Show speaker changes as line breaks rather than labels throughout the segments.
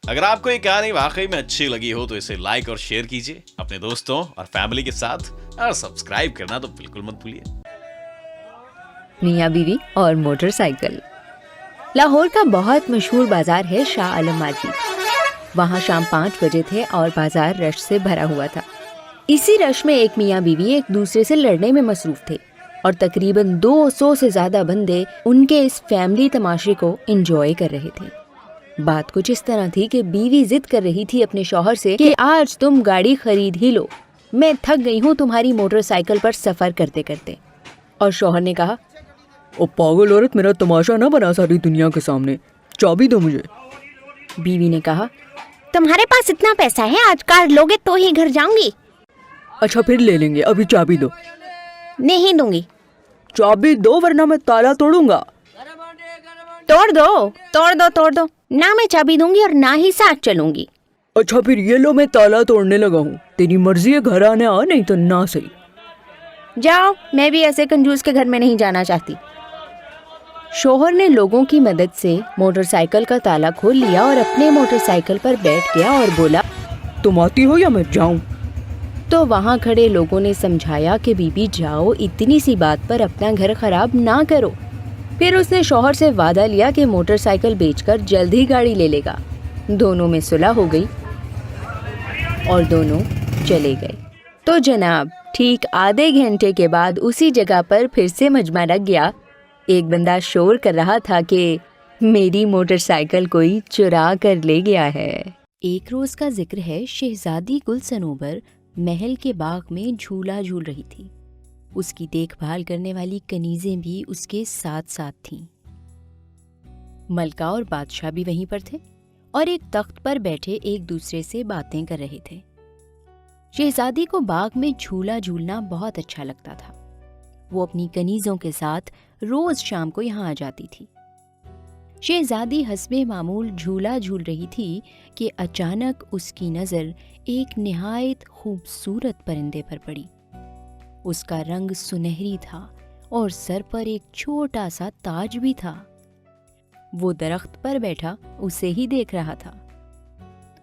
अगर आपको ये कहानी वाकई में अच्छी लगी हो तो इसे लाइक और शेयर कीजिए अपने दोस्तों और फैमिली के साथ, और सब्सक्राइब करना तो बिल्कुल मत भूलिए।
मियाँ बीवी और मोटरसाइकिल। लाहौर का बहुत मशहूर बाजार है शाह आलम मार्केट। वहाँ शाम 5 बजे थे और बाजार रश से भरा हुआ था। इसी रश में एक मियाँ बीवी एक दूसरे से लड़ने में मसरूफ थे और तकरीबन 200 से ज्यादा बंदे उनके इस फैमिली तमाशे को एंजॉय कर रहे थे। बात कुछ इस तरह थी कि बीवी जिद कर रही थी अपने शौहर से कि आज तुम गाड़ी खरीद ही लो, मैं थक गई हूँ तुम्हारी मोटरसाइकिल पर सफर करते करते। और शौहर ने कहा,
ओ पागल औरत, मेरा तमाशा ना बना सारी दुनिया के सामने, चाबी दो मुझे।
बीवी ने कहा, तुम्हारे पास इतना पैसा है, आज कार लोगे तो ही घर जाऊंगी।
अच्छा फिर ले लेंगे, अभी चाबी दो।
नहीं दूंगी।
चाबी दो वरना मैं ताला तोड़ूंगा।
तोड़ दो, ना मैं चाबी दूंगी और ना ही साथ चलूंगी।
अच्छा फिर ये लो, मैं ताला तोड़ने लगा हूँ, तेरी मर्जी है घर आने आ, नहीं तो ना सही।
जाओ, मैं भी ऐसे कंजूस के घर में नहीं जाना चाहती। शौहर ने लोगों की मदद से मोटरसाइकिल का ताला खोल लिया और अपने मोटरसाइकिल पर बैठ गया और बोला,
तुम आती हो या मैं जाऊं?
तो वहाँ खड़े लोगों ने समझाया कि बीबी जाओ, इतनी सी बात पर अपना घर खराब ना करो। फिर उसने शौहर से वादा लिया कि मोटरसाइकिल बेचकर जल्द ही गाड़ी ले लेगा। दोनों में सुलह हो गई और दोनों चले गए। तो जनाब, ठीक आधे घंटे के बाद उसी जगह पर फिर से मजमा लग गया। एक बंदा शोर कर रहा था कि मेरी मोटरसाइकिल कोई चुरा कर ले गया है। एक रोज का जिक्र है, शहजादी गुल सनोबर महल के बाग में झूला झूल रही थी। उसकी देखभाल करने वाली कनीजें भी उसके साथ साथ थीं। मलका और बादशाह भी वहीं पर थे और एक तख्त पर बैठे एक दूसरे से बातें कर रहे थे। शहजादी को बाग में झूला झूलना बहुत अच्छा लगता था। वो अपनी कनीजों के साथ रोज शाम को यहाँ आ जाती थी। शहजादी हस्बे मामूल झूला झूल रही थी कि अचानक उसकी नज़र एक निहायत खूबसूरत परिंदे पर पड़ी। उसका रंग सुनहरी था और सर पर एक छोटा सा ताज भी था। वो दरख्त पर बैठा उसे ही देख रहा था।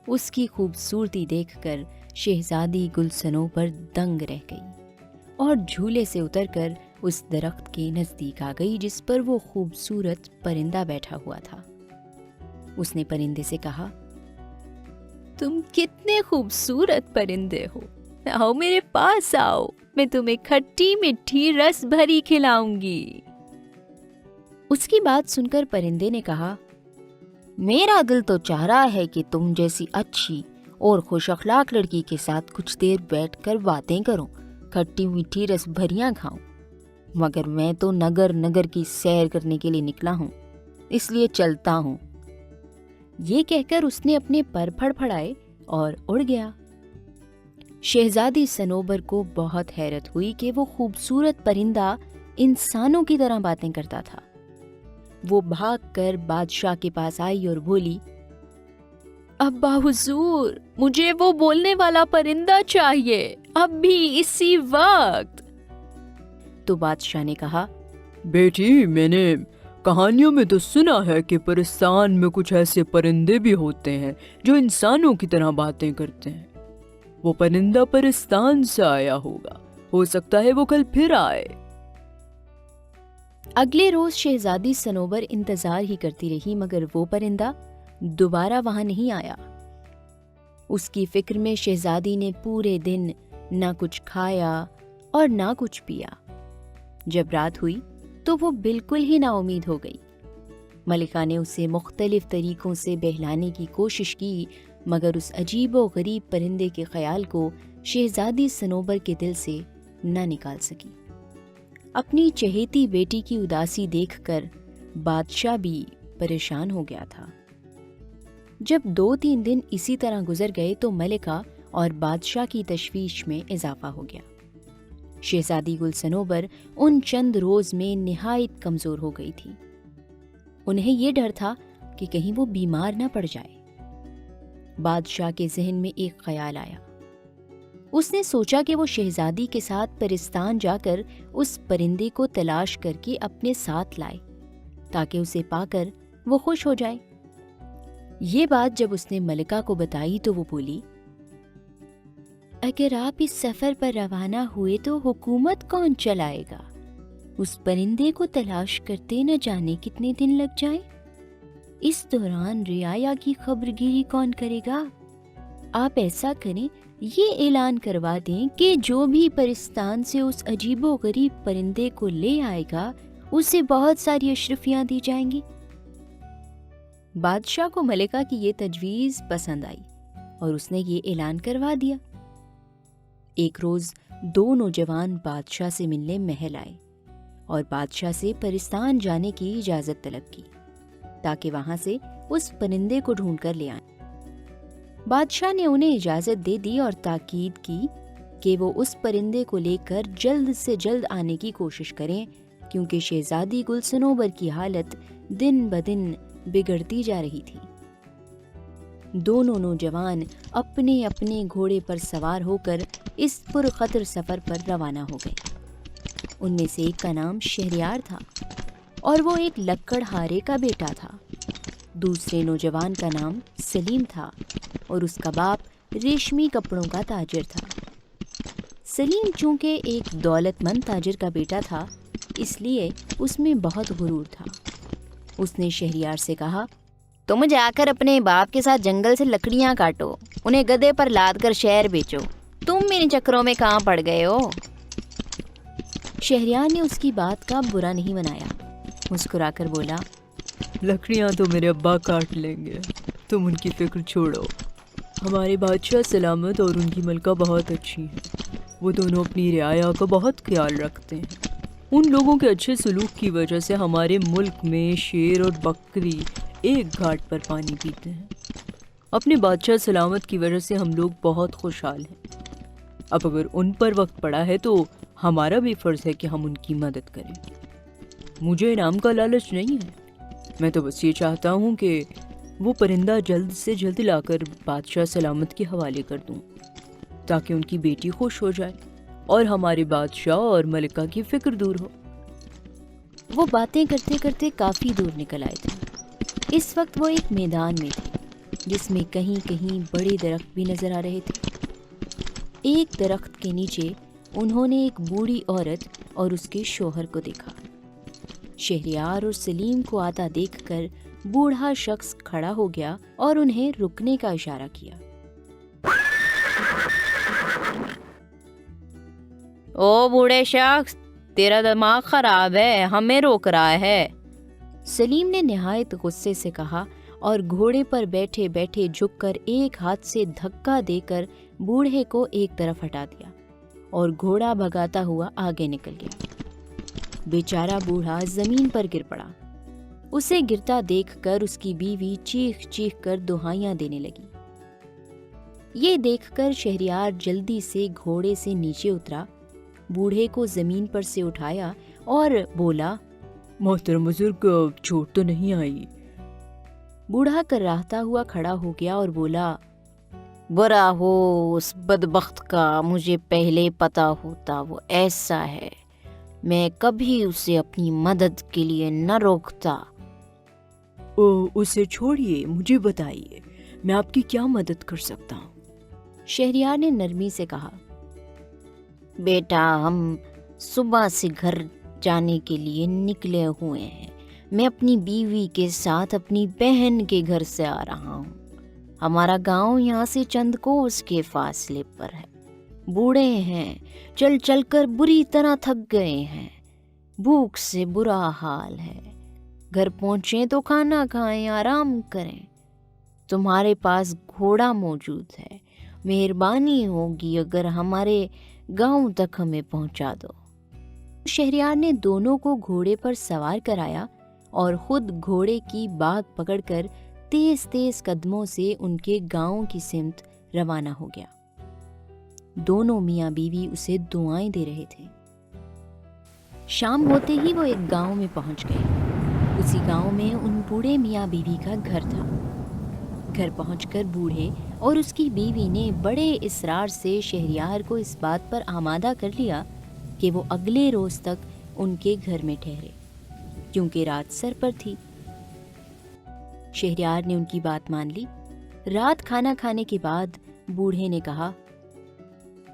उसकी खूबसूरती देखकर शहजादी गुलसनों पर दंग रह गई और झूले से उतरकर उस दरख्त के नजदीक आ गई जिस पर वो खूबसूरत परिंदा बैठा हुआ था। उसने परिंदे से कहा, तुम कितने खूबसूरत परिंदे हो, आओ मेरे पास आओ, मैं तुम्हें खट्टी मीठी रस भरी खिलाऊंगी। उसकी बात सुनकर परिंदे ने कहा, मेरा दिल तो चाह रहा है कि तुम जैसी अच्छी और खुश अखलाक लड़की के साथ कुछ देर बैठकर बातें करूं, खट्टी मीठी रस भरियां खाऊं, मगर मैं तो नगर नगर की सैर करने के लिए निकला हूं, इसलिए चलता हूं। ये कहकर उसने अपने पर फड़फड़ाए और उड़ गया। शहजादी सनोबर को बहुत हैरत हुई कि वो खूबसूरत परिंदा इंसानों की तरह बातें करता था। वो भागकर बादशाह के पास आई और बोली, अब्बा हुजूर, मुझे वो बोलने वाला परिंदा चाहिए, अभी इसी वक्त। तो बादशाह ने कहा,
बेटी, मैंने कहानियों में तो सुना है कि परिस्तान में कुछ ऐसे परिंदे भी होते हैं जो इंसानों की तरह बातें करते हैं। वो परिंदा परिस्तान से आया होगा, हो सकता है वो कल फिर आए।
अगले रोज शहजादी सनोबर इंतजार ही करती रही, मगर वो परिंदा दोबारा वहां नहीं आया। उसकी फिक्र में शहजादी ने पूरे दिन ना कुछ खाया और ना कुछ पिया। जब रात हुई तो वो बिल्कुल ही नाउमीद हो गई। मलिका ने उसे मुख्तलिफ तरीकों से बहलाने की कोशिश की, मगर उस अजीबो गरीब परिंदे के ख्याल को शहजादी सनोबर के दिल से न निकाल सकी। अपनी चहेती बेटी की उदासी देखकर बादशाह भी परेशान हो गया था। जब 2-3 दिन इसी तरह गुजर गए तो मलिका और बादशाह की तशवीश में इजाफा हो गया। शहजादी गुल सनोबर उन चंद रोज में निहायत कमजोर हो गई थी। उन्हें यह डर था कि कहीं वो बीमार न पड़ जाए। बादशाह के जहन में एक ख्याल आया। उसने सोचा कि वो शहजादी के साथ परिस्तान जाकर उस परिंदे को तलाश करके अपने साथ लाए ताकि उसे पाकर वो खुश हो जाए। یہ بات جب اس نے ملکہ کو بتائی تو وہ بولی، اگر آپ اس سفر پر روانہ ہوئے تو حکومت کون چلائے گا؟ اس پرندے کو تلاش کرتے نہ جانے کتنے دن لگ جائیں۔ اس دوران رعایا کی خبرگیری کون کرے گا؟ آپ ایسا کریں، یہ اعلان کروا دیں کہ جو بھی پرستان سے اس عجیب و غریب پرندے کو لے آئے گا اسے بہت ساری اشرفیاں دی جائیں گی۔ بادشاہ کو ملکہ کی یہ تجویز پسند آئی اور اس نے یہ اعلان کروا دیا۔ ایک روز 2 نوجوان بادشاہ سے ملنے محل آئے اور بادشاہ سے پرستان جانے کی اجازت طلب کی تاکہ وہاں سے اس پرندے کو ڈھونڈ کر لے آئیں۔ بادشاہ نے انہیں اجازت دے دی اور تاکید کی کہ وہ اس پرندے کو لے کر جلد سے جلد آنے کی کوشش کریں، کیونکہ شہزادی گل صنوبر کی حالت دن بدن بگڑتی جا رہی تھی۔ دونوں نوجوان اپنے اپنے گھوڑے پر سوار ہو کر اس پرخطر سفر پر روانہ ہو گئے۔ ان میں سے ایک کا نام شہریار تھا اور وہ ایک لکڑہارے کا بیٹا تھا۔ دوسرے نوجوان کا نام سلیم تھا اور اس کا باپ ریشمی کپڑوں کا تاجر تھا۔ سلیم چونکہ ایک دولت مند تاجر کا بیٹا تھا، اس لیے اس میں بہت غرور تھا۔ اس نے شہریار سے کہا، تم جا کر اپنے باپ کے ساتھ جنگل سے لکڑیاں کاٹو، انہیں گدھے پر لاد کر شہر بیچو، تم میرے چکروں میں کہاں پڑ گئے ہو؟ شہریار نے اس کی بات کا برا نہیں منایا، مسکرا کر بولا،
لکڑیاں تو میرے ابا کاٹ لیں گے، تم ان کی فکر چھوڑو۔ ہمارے بادشاہ سلامت اور ان کی ملکہ بہت اچھی ہیں، وہ دونوں اپنی رعایا کا بہت خیال رکھتے ہیں۔ ان لوگوں کے اچھے سلوک کی وجہ سے ہمارے ملک میں شیر اور بکری ایک گھاٹ پر پانی پیتے ہیں۔ اپنے بادشاہ سلامت کی وجہ سے ہم لوگ بہت خوشحال ہیں۔ اب اگر ان پر وقت پڑا ہے تو ہمارا بھی فرض ہے کہ ہم ان کی مدد کریں۔ مجھے انعام کا لالچ نہیں ہے، میں تو بس یہ چاہتا ہوں کہ وہ پرندہ جلد سے جلد لا کر بادشاہ سلامت کے حوالے کر دوں تاکہ ان کی بیٹی خوش ہو جائے اور ہمارے بادشاہ اور ملکہ کی فکر دور ہو۔
وہ باتیں کرتے کرتے کافی دور نکل آئے تھے۔ اس وقت وہ ایک میدان میں تھے جس میں کہیں کہیں بڑے درخت بھی نظر آ رہے تھے۔ ایک درخت کے نیچے انہوں نے ایک بوڑھی عورت اور اس کے شوہر کو دیکھا۔ شہریار اور سلیم کو آتا دیکھ کر بوڑھا شخص کھڑا ہو گیا اور انہیں رکنے کا اشارہ کیا۔ او بوڑھے شخص، تیرا دماغ خراب ہے، ہمیں روک رہا ہے۔ سلیم نے نہایت غصے سے کہا اور گھوڑے پر بیٹھے بیٹھے جھک کر ایک ہاتھ سے دھکا دے کر بوڑھے کو ایک طرف ہٹا دیا اور گھوڑا بھگاتا ہوا آگے نکل گیا۔ بیچارہ بوڑھا زمین پر گر پڑا۔ اسے گرتا دیکھ کر اس کی بیوی چیخ چیخ کر دہائیاں دینے لگی۔ یہ دیکھ کر شہریار جلدی سے گھوڑے سے نیچے اترا، بوڑھے کو زمین پر سے اٹھایا اور بولا،
محترم بزرگ، چوٹ تو نہیں آئی؟
بوڑھا کراہتا ہوا کھڑا ہو گیا اور بولا، برا ہو اس بدبخت کا، مجھے پہلے پتا ہوتا وہ ایسا ہے، میں کبھی اسے اپنی مدد کے لیے نہ روکتا۔
اسے چھوڑیے، مجھے بتائیے میں آپ کی کیا مدد کر سکتا ہوں؟
شہریار نے نرمی سے کہا، بیٹا ہم صبح سے گھر جانے کے لیے نکلے ہوئے ہیں، میں اپنی بیوی کے ساتھ اپنی بہن کے گھر سے آ رہا ہوں۔ ہمارا گاؤں یہاں سے چند کوس کے فاصلے پر ہے۔ بوڑھے ہیں، چل چل کر بری طرح تھک گئے ہیں، بھوک سے برا حال ہے، گھر پہنچیں تو کھانا کھائیں، آرام کریں۔ تمہارے پاس گھوڑا موجود ہے، مہربانی ہوگی اگر ہمارے گاؤں تک ہمیں پہنچا دو۔ شہریار نے دونوں کو گھوڑے پر سوار کرایا اور خود گھوڑے کی باگ پکڑ کر تیز تیز قدموں سے ان کے گاؤں کی سمت روانہ ہو گیا۔ دونوں میاں بیوی اسے دعائیں دے رہے تھے۔ شام ہوتے ہی وہ ایک گاؤں میں پہنچ گئے۔ اسی گاؤں میں ان بوڑھے میاں بیوی کا گھر تھا۔ گھر پہنچ کر بوڑھے اور اس کی بیوی نے بڑے اصرار سے شہریار کو اس بات پر آمادہ کر لیا کہ وہ اگلے روز تک ان کے گھر میں ٹھہرے، کیونکہ رات سر پر تھی۔ शहरयार ने उनकी बात मान ली। रात खाना खाने के बाद बूढ़े ने कहा,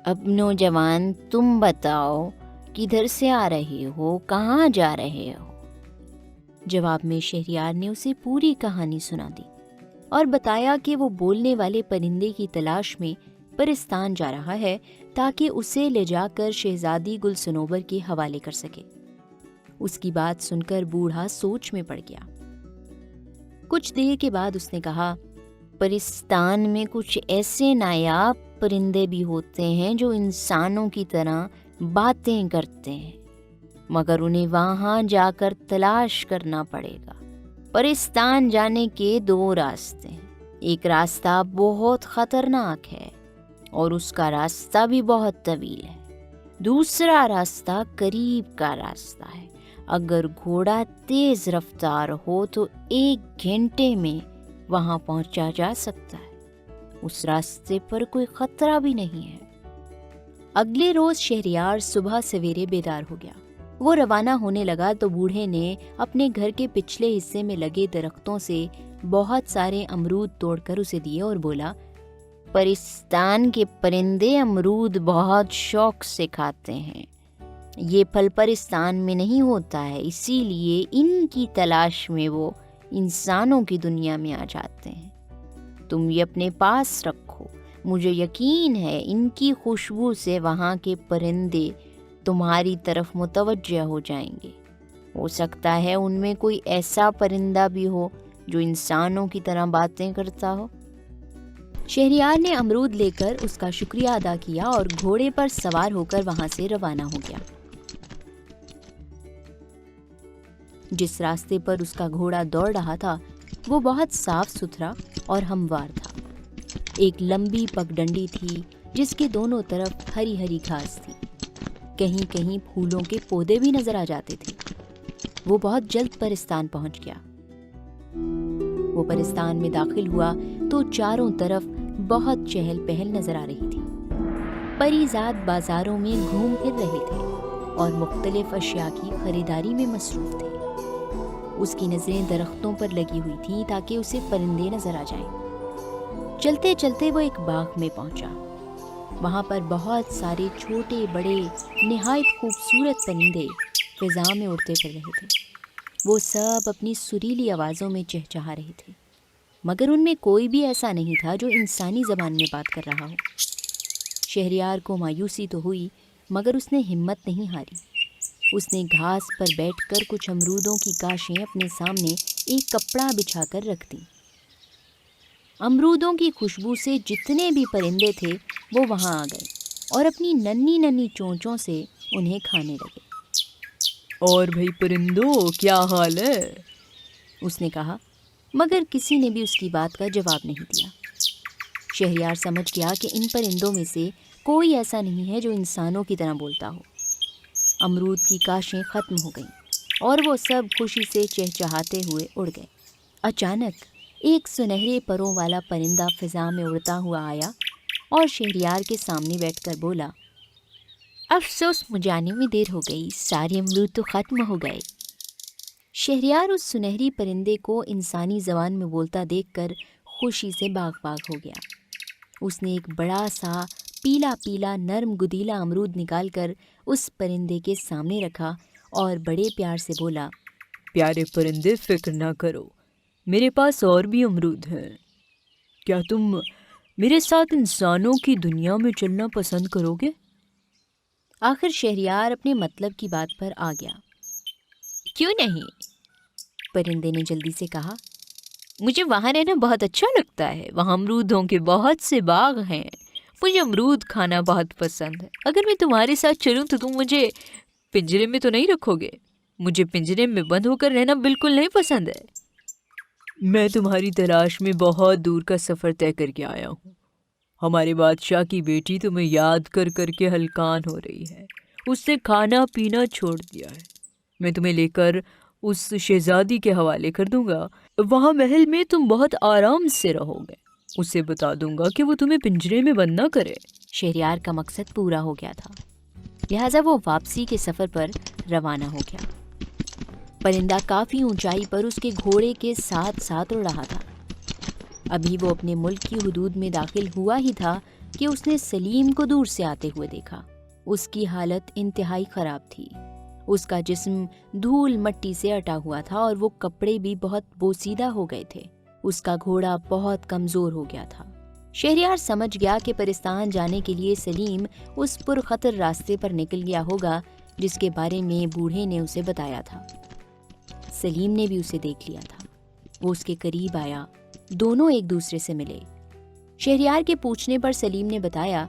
अब नौजवान तुम बताओ, किधर से आ रहे हो, कहाँ जा रहे हो? जवाब में शहरयार ने उसे पूरी कहानी सुना दी और बताया कि वो बोलने वाले परिंदे की तलाश में परिस्तान जा रहा है ताकि उसे ले जाकर शहजादी गुलसनोबर के हवाले कर सके। उसकी बात सुनकर बूढ़ा सोच में पड़ गया। कुछ देर के बाद उसने कहा, परिस्तान में कुछ ऐसे नायाब परिंदे भी होते हैं जो इंसानों की तरह बातें करते हैं, मगर उन्हें वहां जाकर तलाश करना पड़ेगा। परिस्तान जाने के 2 रास्ते हैं। एक रास्ता बहुत खतरनाक है और उसका रास्ता भी बहुत तवील है। दूसरा रास्ता करीब का रास्ता है। अगर घोड़ा तेज रफ्तार हो तो 1 घंटे में वहां पहुंचा जा सकता है। उस रास्ते पर कोई खतरा भी नहीं है। अगले रोज शहरयार सुबह सवेरे बेदार हो गया। वो रवाना होने लगा तो बूढ़े ने अपने घर के पिछले हिस्से में लगे दरख्तों से बहुत सारे अमरूद तोड़कर उसे दिए और बोला, परिस्तान के परिंदे अमरूद बहुत शौक से खाते हैं। ये फल परिस्तान में नहीं होता है, इसीलिए इनकी तलाश में वो इंसानों की दुनिया में आ जाते हैं। तुम ये अपने पास रखो, मुझे यकीन है इनकी खुशबू से वहाँ के परिंदे तुम्हारी तरफ मुतवज्जह हो जाएंगे। हो सकता है उनमें कोई ऐसा परिंदा भी हो जो इंसानों की तरह बातें करता हो। शहरयार ने अमरूद लेकर उसका शुक्रिया अदा किया और घोड़े पर सवार होकर वहां से रवाना हो गया। जिस रास्ते पर उसका घोड़ा दौड़ रहा था वो बहुत साफ सुथरा और हमवार था। एक लंबी पगडंडी थी जिसके दोनों तरफ हरी हरी घास थी। कहीं कहीं फूलों के पौधे भी नजर आ जाते थे। वो बहुत जल्द परिस्तान पहुंच गया। वो परिस्तान में दाखिल हुआ तो चारों तरफ बहुत चहल पहल नजर आ रही थी। परीजाद बाजारों में घूम फिर रहे थे और मुख्तलिफ अशिया की खरीदारी में मसरूफ थे। उसकी नजरें दरख्तों पर लगी हुई थीं ताकि उसे परिंदे नजर आ जाएं। चलते चलते वो एक बाग में पहुंचा। वहां पर बहुत सारे छोटे बड़े निहायत खूबसूरत परिंदे फिजा में उड़ते फिर रहे थे। वो सब अपनी सुरीली आवाज़ों में चहचहा रहे थे, मगर उनमें कोई भी ऐसा नहीं था जो इंसानी ज़बान में बात कर रहा हो। शहरयार को मायूसी तो हुई, मगर उसने हिम्मत नहीं हारी। उसने घास पर बैठकर कुछ अमरूदों की काशें अपने सामने एक कपड़ा बिछाकर रख दी। अमरूदों की खुशबू से जितने भी परिंदे थे वो वहाँ आ गए और अपनी नन्ही नन्ही चोंचों से उन्हें खाने लगे।
और भाई परिंदों, क्या हाल है?
उसने कहा, मगर किसी ने भी उसकी बात का जवाब नहीं दिया। शहरयार समझ गया कि इन परिंदों में से कोई ऐसा नहीं है जो इंसानों की तरह बोलता हो। अमरूद की काशें खत्म हो गईं और वो सब खुशी से चहचहाते हुए उड़ गए। अचानक एक सुनहरे परों वाला परिंदा फिजा में उड़ता हुआ आया और शहरयार के सामने बैठकर बोला, अफसोस मुझे आने में देर हो गई, सारे अमरूद तो खत्म हो गए। शहरयार उस सुनहरी परिंदे को इंसानी ज़बान में बोलता देखकर खुशी से बाग-बाग हो गया। उसने एक बड़ा सा पीला पीला नरम गुदीला अमरूद निकालकर उस परिंदे के सामने रखा और बड़े प्यार से बोला,
प्यारे परिंदे, फिक्र ना करो, मेरे पास और भी अमरूद हैं। क्या तुम मेरे साथ इंसानों की दुनिया में चलना पसंद करोगे?
आखिर शहरयार अपने मतलब की बात पर आ गया। क्यों नहीं? परिंदे ने जल्दी से कहा, मुझे वहाँ रहना बहुत अच्छा लगता है। वहाँ अमरूदों के बहुत से बाग हैं। मुझे अमरूद खाना बहुत पसंद है। अगर मैं तुम्हारे साथ चलूँ तो तुम मुझे पिंजरे में तो नहीं रखोगे? मुझे पिंजरे में बंद होकर रहना बिल्कुल नहीं पसंद है।
मैं तुम्हारी तलाश में बहुत दूर का सफ़र तय करके आया हूँ। हमारे बादशाह की बेटी तुम्हें याद कर करके हलकान हो रही है। उसने खाना पीना छोड़ दिया है। मैं तुम्हें लेकर उस शहजादी के हवाले कर दूंगा। वहाँ महल में तुम बहुत आराम से रहोगे। उसे बता दूंगा कि वो तुम्हें पिंजरे में बंद ना करे।
शहरयार का मकसद पूरा हो गया था, लिहाजा वो वापसी के सफ़र पर रवाना हो गया। پرندہ کافی اونچائی پر اس کے گھوڑے کے ساتھ ساتھ اڑ رہا تھا۔ ابھی وہ اپنے ملک کی حدود میں داخل ہوا ہی تھا کہ اس نے سلیم کو دور سے آتے ہوئے دیکھا۔ اس کی حالت انتہائی خراب تھی۔ اس کا جسم دھول مٹی سے اٹا ہوا تھا اور وہ کپڑے بھی بہت بوسیدہ ہو گئے تھے۔ اس کا گھوڑا بہت کمزور ہو گیا تھا۔ شہریار سمجھ گیا کہ پرستان جانے کے لیے سلیم اس پرخطر راستے پر نکل گیا ہوگا جس کے بارے میں بوڑھے نے اسے بتایا تھا۔ سلیم نے بھی اسے دیکھ لیا تھا۔ وہ اس کے قریب آیا، دونوں ایک دوسرے سے ملے۔ شہریار کے پوچھنے پر سلیم نے بتایا،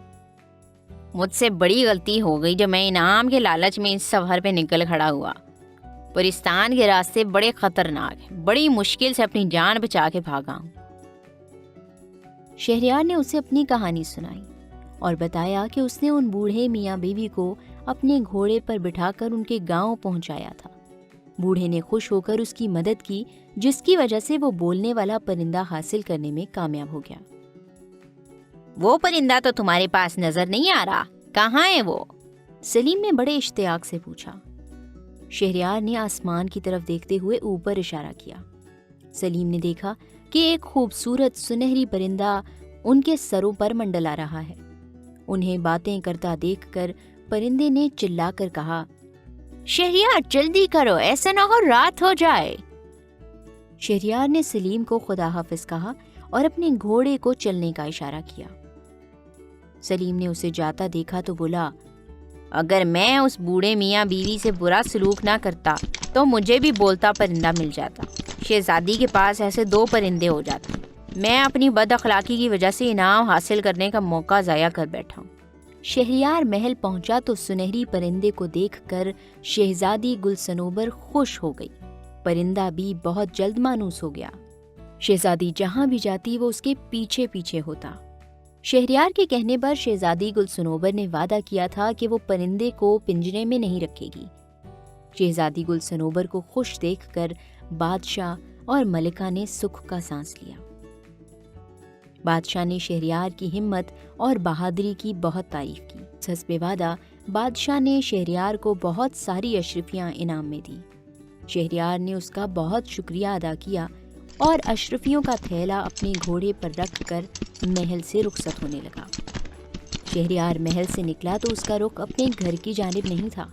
مجھ سے بڑی غلطی ہو گئی جو میں انعام کے لالچ میں اس سفر پہ نکل کھڑا ہوا۔ پرستان کے راستے بڑے خطرناک ہیں، بڑی مشکل سے اپنی جان بچا کے بھاگا ہوں۔
شہریار نے اسے اپنی کہانی سنائی اور بتایا کہ اس نے ان بوڑھے میاں بیوی کو اپنے گھوڑے پر بٹھا کر ان کے گاؤں پہنچایا تھا۔ بوڑھے نے خوش ہو کر اس کی مدد کی، جس کی وجہ سے وہ بولنے والا پرندہ حاصل کرنے میں کامیاب ہو گیا۔
وہ پرندہ تو تمہارے پاس نظر نہیں آ رہا، کہاں ہے وہ؟
سلیم نے بڑے اشتیاق سے پوچھا۔ شہریار نے آسمان کی طرف دیکھتے ہوئے اوپر اشارہ کیا۔ سلیم نے دیکھا کہ ایک خوبصورت سنہری پرندہ ان کے سروں پر منڈلا رہا ہے۔ انہیں باتیں کرتا دیکھ کر پرندے نے چلا کر کہا،
شہریار جلدی کرو، ایسا نہ ہو رات ہو جائے۔
شہریار نے سلیم کو خدا حافظ کہا اور اپنے گھوڑے کو چلنے کا اشارہ کیا۔ سلیم نے اسے جاتا دیکھا تو بولا،
اگر میں اس بوڑھے میاں بیوی سے برا سلوک نہ کرتا تو مجھے بھی بولتا پرندہ مل جاتا۔ شہزادی کے پاس ایسے 2 پرندے ہو جاتے۔ میں اپنی بد اخلاقی کی وجہ سے انعام حاصل کرنے کا موقع ضائع کر بیٹھا ہوں۔
شہریار محل پہنچا تو سنہری پرندے کو دیکھ کر شہزادی گل صنوبر خوش ہو گئی۔ پرندہ بھی بہت جلد مانوس ہو گیا۔ شہزادی جہاں بھی جاتی وہ اس کے پیچھے پیچھے ہوتا۔ شہریار کے کہنے پر شہزادی گل صنوبر نے وعدہ کیا تھا کہ وہ پرندے کو پنجرے میں نہیں رکھے گی۔ شہزادی گل صنوبر کو خوش دیکھ کر بادشاہ اور ملکہ نے سکھ کا سانس لیا۔ بادشاہ نے شہریار کی ہمت اور بہادری کی بہت تعریف کی۔ حسب وعدہ بادشاہ نے شہریار کو بہت ساری اشرفیاں انعام میں دی۔ شہریار نے اس کا بہت شکریہ ادا کیا اور اشرفیوں کا تھیلا اپنے گھوڑے پر رکھ کر محل سے رخصت ہونے لگا۔ شہریار محل سے نکلا تو اس کا رخ اپنے گھر کی جانب نہیں تھا۔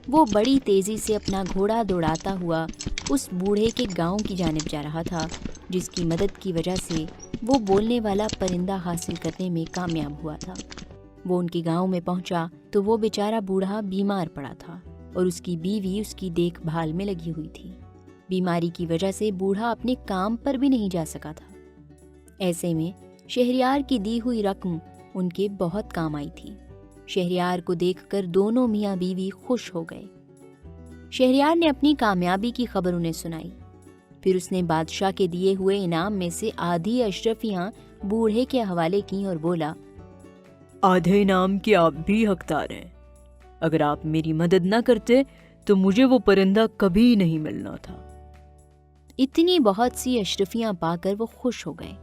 وہ بڑی تیزی سے اپنا گھوڑا دوڑاتا ہوا اس بوڑھے کے گاؤں کی جانب جا رہا تھا، جس کی مدد کی وجہ سے وہ بولنے والا پرندہ حاصل کرنے میں کامیاب ہوا تھا۔ وہ ان کے گاؤں میں پہنچا تو وہ بیچارہ بوڑھا بیمار پڑا تھا اور اس کی بیوی اس کی دیکھ بھال میں لگی ہوئی تھی۔ بیماری کی وجہ سے بوڑھا اپنے کام پر بھی نہیں جا سکا تھا۔ ایسے میں شہریار کی دی ہوئی رقم ان کے بہت کام آئی تھی۔ شہریار کو دیکھ کر دونوں میاں بیوی خوش ہو گئے۔ شہریار نے اپنی کامیابی کی خبر انہیں سنائی۔ پھر اس نے بادشاہ کے دیے ہوئے انعام میں سے آدھی اشرفیاں بوڑھے کے حوالے کی اور بولا،
آدھے انعام کے آپ بھی حقدار ہیں۔ اگر آپ میری مدد نہ کرتے تو مجھے وہ پرندہ کبھی نہیں ملنا تھا۔
اتنی بہت سی اشرفیاں پا کر وہ خوش ہو گئے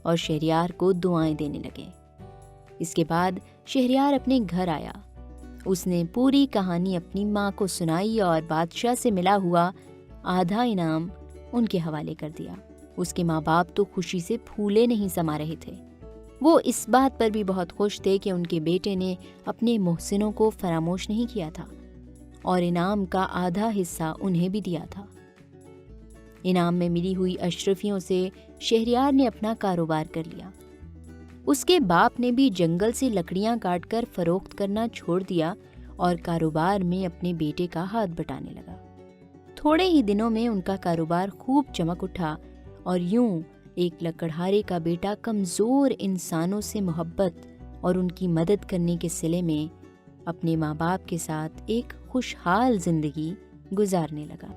اور شہریار کو دعائیں دینے لگے۔ اس کے بعد شہریار اپنے گھر آیا۔ اس نے پوری کہانی اپنی ماں کو سنائی اور بادشاہ سے ملا ہوا آدھا انعام ان کے حوالے کر دیا۔ اس کے ماں باپ تو خوشی سے پھولے نہیں سما رہے تھے۔ وہ اس بات پر بھی بہت خوش تھے کہ ان کے بیٹے نے اپنے محسنوں کو فراموش نہیں کیا تھا اور انعام کا آدھا حصہ انہیں بھی دیا تھا۔ انعام میں ملی ہوئی اشرفیوں سے شہریار نے اپنا کاروبار کر لیا۔ اس کے باپ نے بھی جنگل سے لکڑیاں کاٹ کر فروخت کرنا چھوڑ دیا اور کاروبار میں اپنے بیٹے کا ہاتھ بٹانے لگا۔ تھوڑے ہی دنوں میں ان کا کاروبار خوب چمک اٹھا اور یوں ایک لکڑہارے کا بیٹا کمزور انسانوں سے محبت اور ان کی مدد کرنے کے صلے میں اپنے ماں باپ کے ساتھ ایک خوشحال زندگی گزارنے لگا۔